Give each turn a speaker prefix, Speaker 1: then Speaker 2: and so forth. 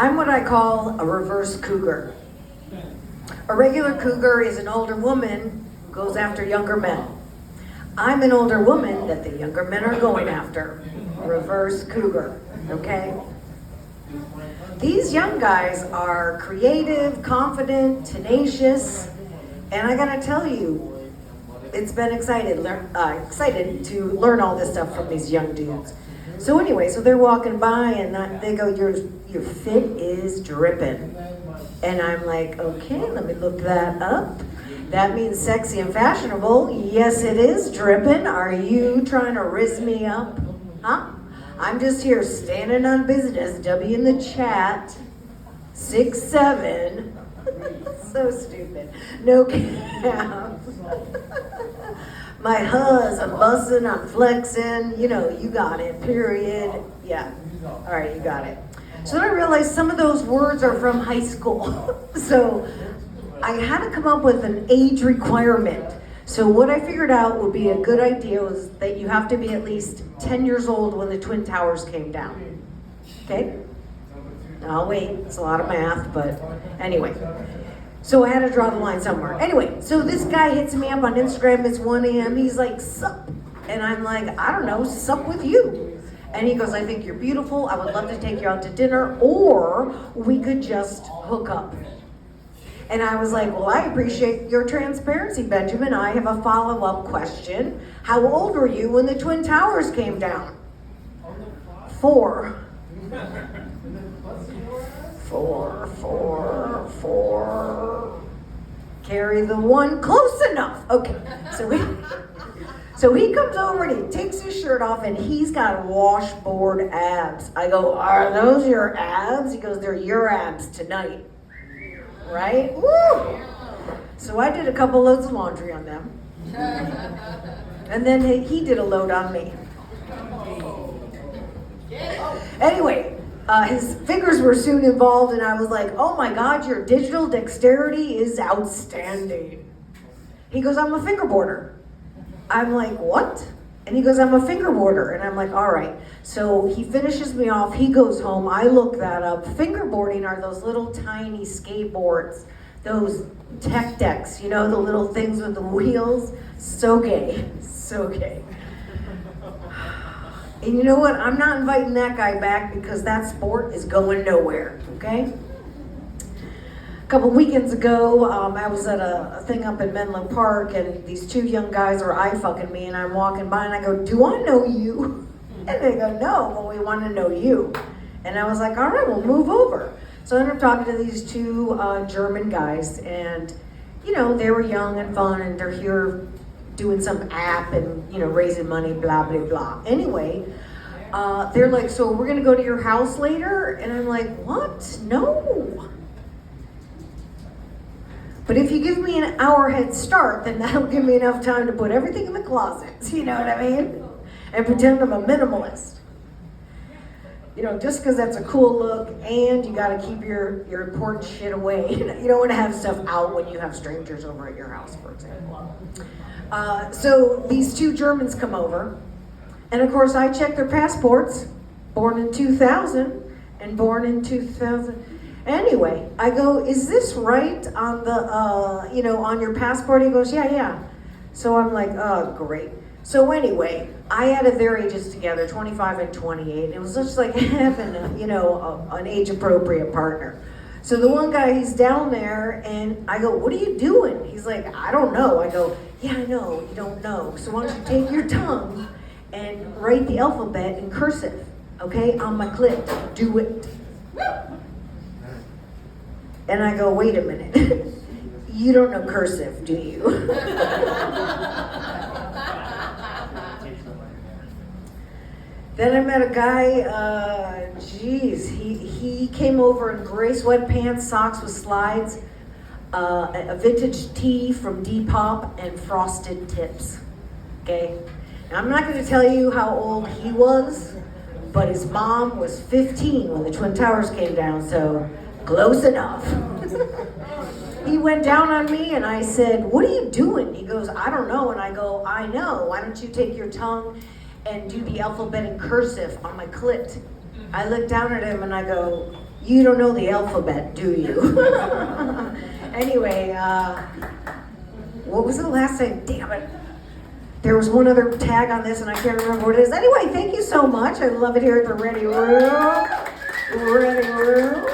Speaker 1: I'm what I call a reverse cougar. A regular cougar is an older woman who goes after younger men. I'm an older woman that the younger men are going after. Reverse cougar, okay? These young guys are creative, confident, tenacious, and I gotta tell you, it's been excited to learn all this stuff from these young dudes. So anyway, so they're walking by and they go, your fit is dripping. And I'm like, okay, let me look that up. That means sexy and fashionable. Yes, it is dripping. Are you trying to rizz me up? Huh? I'm just here standing on business. W in the chat. 6'7". So stupid. No cap. My huzz, I'm bussing, I'm flexing. You know, you got it, period. Yeah. All right, you got it. So then I realized some of those words are from high school. So I had to come up with an age requirement. So what I figured out would be a good idea was that you have to be at least 10 years old when the Twin Towers came down. Okay? I'll wait. It's a lot of math, but anyway. So I had to draw the line somewhere. Anyway, so this guy hits me up on Instagram. It's 1 a.m. He's like, sup? And I'm like, I don't know, sup with you. And he goes, I think you're beautiful. I would love to take you out to dinner, or we could just hook up. And I was like, well, I appreciate your transparency, Benjamin. I have a follow-up question. How old were you when the Twin Towers came down? 4. 4. Carry the 1 close enough. Okay, so he comes over and he takes his shirt off and he's got washboard abs. I go, are those your abs? He goes, they're your abs tonight. Right? Woo! So I did a couple loads of laundry on them. And then he did a load on me. Anyway, his fingers were soon involved and I was like, oh my God, your digital dexterity is outstanding. He goes, I'm a fingerboarder. I'm like, what? And he goes, I'm a fingerboarder. And I'm like, all right. So he finishes me off. He goes home. I look that up. Fingerboarding are those little tiny skateboards, those tech decks, you know, the little things with the wheels. So gay. So gay. And you know what? I'm not inviting that guy back because that sport is going nowhere, okay? A couple weekends ago, I was at a thing up in Menlo Park, and these 2 young guys were eye-fucking me, and I'm walking by, and I go, do I know you? And they go, no, well, we want to know you. And I was like, all right, well, move over. So I ended up talking to these 2 German guys, and, you know, they were young and fun, and they're here doing some app and, you know, raising money, blah, blah, blah. Anyway, they're like, so we're going to go to your house later? And I'm like, what? No. But if you give me an hour head start, then that'll give me enough time to put everything in the closet. You know what I mean? And pretend I'm a minimalist. You know, just because that's a cool look, and you got to keep your important shit away. You don't want to have stuff out when you have strangers over at your house, for example. So these 2 Germans come over, and of course I check their passports, born in 2000 and born in 2000. Anyway, I go, is this right on the, you know, on your passport? He goes, yeah. So I'm like, oh, great. So anyway, I added their ages together, 25 and 28. It was just like having, you know, an age-appropriate partner. So the one guy, he's down there, and I go, what are you doing? He's like, I don't know. I go, yeah, I know, you don't know. So why don't you take your tongue and write the alphabet in cursive, okay, on my clit. Do it. And I go, wait a minute. You don't know cursive, do you? Then I met a guy, he came over in gray sweatpants, socks with slides, a vintage tee from Depop, and frosted tips, okay? Now, I'm not gonna tell you how old he was, but his mom was 15 when the Twin Towers came down, so close enough. He went down on me and I said, what are you doing? He goes, I don't know. And I go, I know. Why don't you take your tongue and do the alphabet in cursive on my clit? I look down at him and I go, You don't know the alphabet, do you? Anyway, what was the last thing? Damn it. There was one other tag on this and I can't remember what it is. Anyway, thank you so much. I love it here at the Ready Room. Ready Room.